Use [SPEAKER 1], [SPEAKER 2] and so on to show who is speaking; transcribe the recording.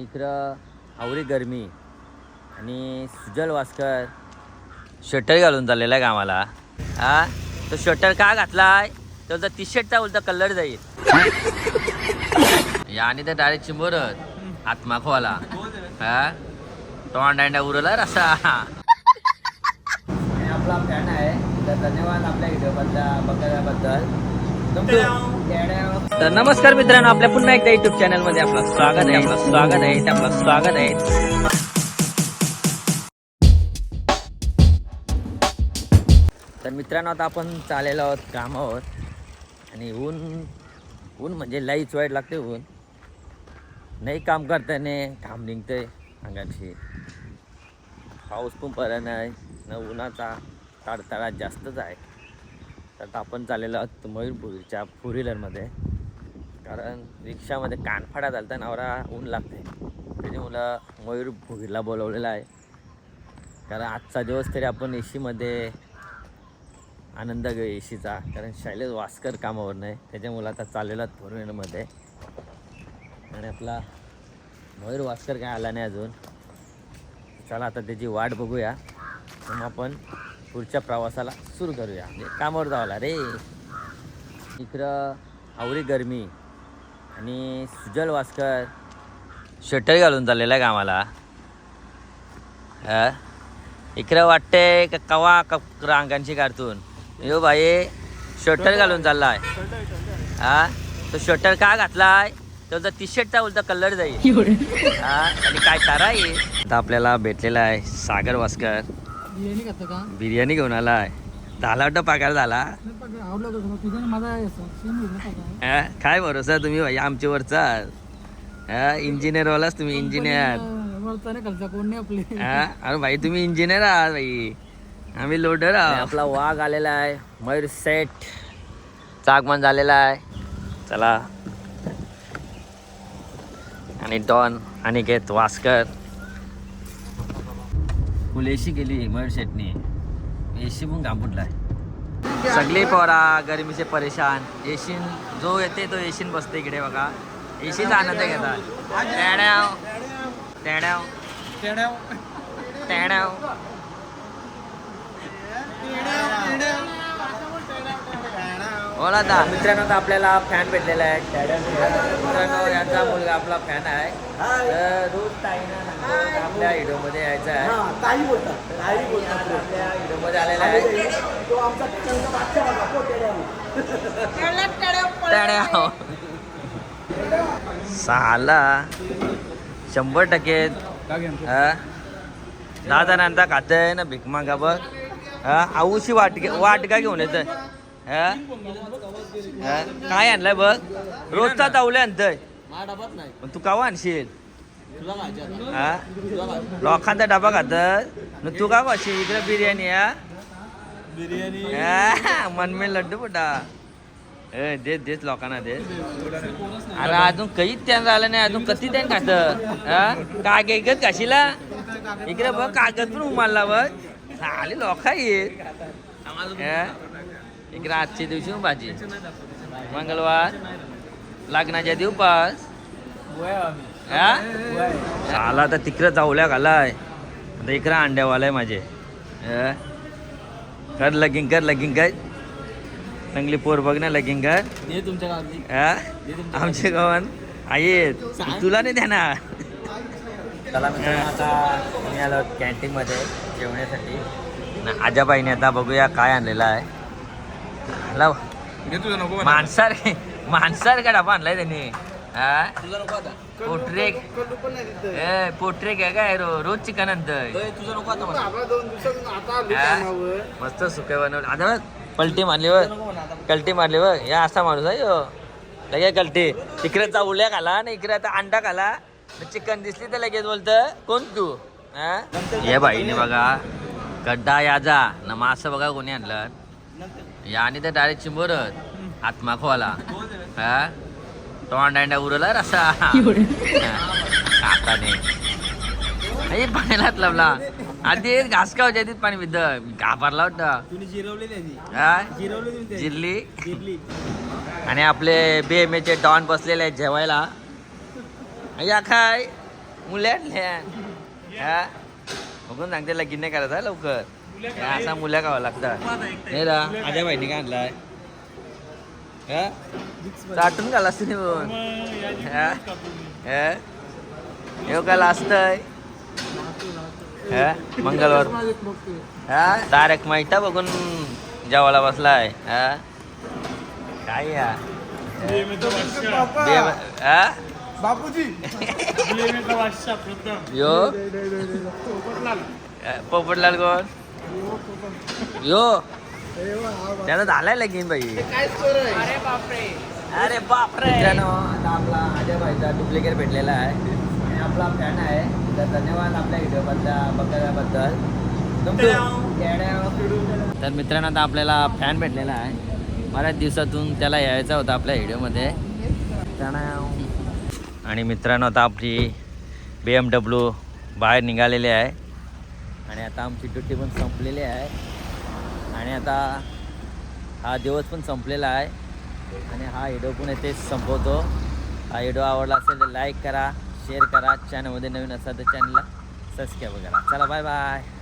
[SPEAKER 1] इकडं आवरी गरमी आणि सुजल वास्कर शर्टर घालून चाललेला आहे कामाला. हा तो शर्टर का घातलाय तर टी शर्टचा उलटा कलर जाईल आणि ते डायरेक्ट चिंबोरत आत्मा खोला. हा तोंडांडा उरला रसा. आपला फॅन आहे तर धन्यवाद आपल्या व्हिडिओ बघण्याबद्दल. तर नमस्कार मित्रांनो, आपल्या पुन्हा एकदा युट्यूब चॅनल मध्ये आपलं स्वागत आहे. तर मित्रांनो, आता आपण चाललेलो आहोत कामावर आणि ऊन म्हणजे लईच वाईट लागते. ऊन नाही काम करताना घाम निघतंय अंगाची. पाऊस पण पडत नाही न उन्हाचा तडतडा जास्तच आहे. तर आपण चाललेलो आहोत मयूरपुरीच्या फोर व्हीलरमध्ये, कारण रिक्षामध्ये कानफाडा झालता नवरा ऊन लागते त्याच्यामुळं मयूरपुरीला बोलवलेलं आहे. कारण आजचा दिवस तरी आपण ए सीमध्ये आनंद घेऊ ए सीचा, कारण शैलेश वास्कर कामावर नाही त्याच्यामुळं आता चाललेला फोर व्हीलरमध्ये. आणि आपला मयूर वास्कर काय आला नाही अजून. चला आता त्याची वाट बघूया, मग आपण पुढच्या प्रवासाला सुरू करूया. म्हणजे कामावर जावला रे. इकडं आवरी गरमी आणि सुजल वास्कर शर्टर घालून चाललेला आहे कामाला. इकडं वाटते का कवा रांगांची काढतून यो भाई शर्टर घालून चाललाय. हा तो शर्टर का घातलाय तर टी शर्टचा उलटा कलर जाईल. आणि काय करा ये. आता आपल्याला भेटलेला आहे सागर वास्कर. बिर्याणी घेऊन आलाय. झाला वाटतं पगार झाला. काय भरोसा तुम्ही भाई आमच्यावरचा. इंजिनियर वालाच तुम्ही. इंजिनियर अरे भाई तुम्ही इंजिनियर आहात भाई, आम्ही लोडर आहोत. आपला वाघ आलेला आहे मयूर सेट. चागमन झालेला आहे. चला. आणि don Aniket Vaskar. Full AC केली मयूर शेटने. एसी पण घाम फुटलाय. सगळे पोरा गरमी से परेशान. एशीन जो येते तो एशीन बसते इकडे बघा. एसीचा आनंद घेतात. बोला दा मित्रांनो, आता आपल्याला फॅन भेटलेला आहे. मित्रांनो, यांचा मुलगा आपला फॅन आहे. तर रोज ताईनं आपल्या व्हिडिओमध्ये यायचा आहे. आपल्या व्हिडिओमध्ये आलेला आहे. साला 100% दादा नंतर खातंय ना भीक मागा बघ. आऊशी वाट का घेऊन येत. काय आणलंय बघ. रोजचा तावल्या आणतय. तू कावा आणशील. लोकांचा डबा खात तू का खाशील. इकडे बिर्याणी मनमे लड्डू पुटा देत लोकांना दे. अरे अजून काहीच त्यानं राहिलं नाही. अजून कधी त्यानं खात. कागद घाशीला इकडे बघ. कागद पण उमारला बघ. आले लोक येत इकडे. आजच्या दिवशी भाजी मंगळवार लग्नाच्या दिवपास. आला तर तिकडे जाऊल्या घालाय. आता इकडे अंड्यावालाय माझे. कर लगीन कर चांगली पोर बघ ना लगीन कर. आमच्या गावात आहेत तुला नाही देणार. चला आता मी आलो कॅन्टीनमध्ये जेवण्यासाठी. आजाबाईने आता बघूया काय आणलेलं आहे. माणसार डबा आणलाय त्यांनी. पोट्रेक आहे काय रोज चिकन आणतंय. मस्त सुके बनवलं. आता पलटी मारली व या असा माणूस आहे यो. लगे कलटी तिकडे चावल्या खाला ना इकडे आता अंडा खाला. चिकन दिसली तर लगेच बोलतं कोण तू. हे बाईने बघा गड्डा याजा ना मासं बघा कोणी आणलं. याने तर डायरेक्ट चिंबोरत आत्मा खोला. तोंडांडा उरला रसा. आता नाही पाण्यालाच लावला. आधी घास का होत्या पाणी विद्ध घाबरला होता. जिरली. आणि आपले BMA चे डॉन बसलेले आहेत जेवायला. या काय मुल्या हा बघून सांगते लगीन नाही करायचं लवकर हे असा मुल्या खावा लागतात नाही रा माझ्या बहिणी काय आणलाय चाटून घाला असते हे काय असतंय मंगळवार हा तारक माहिता बघून जेवायला बसलाय हा काय या
[SPEAKER 2] बापूजी
[SPEAKER 1] यो पोपटलाल कोण यो त्यानं झालाय लगीन बाई अरे बापरे मित्रांनो आता आपला अजय भाईचा डुप्लिकेट भेटलेला आहे आणि आपला फॅन आहे तर धन्यवाद आपल्या व्हिडिओ बघण्याबद्दल तर मित्रांनो आता आपल्याला फॅन भेटलेला आहे बऱ्याच दिवसातून त्याला यायचा होता आपल्या व्हिडिओमध्ये आणि मित्रांनो आता आपली BMW बाहेर निघालेली आहे आणि आता आमची ड्युटी पण संपलेली आहे आणि आता हा दिवस पण संपलेला आहे आणि हा व्हिडिओ पण इथे संपवतो हा व्हिडिओ आवडला असेल तर लाईक करा शेअर करा चॅनलमध्ये नवीन असाल तर चॅनलला सबस्क्राईब करा चला बाय बाय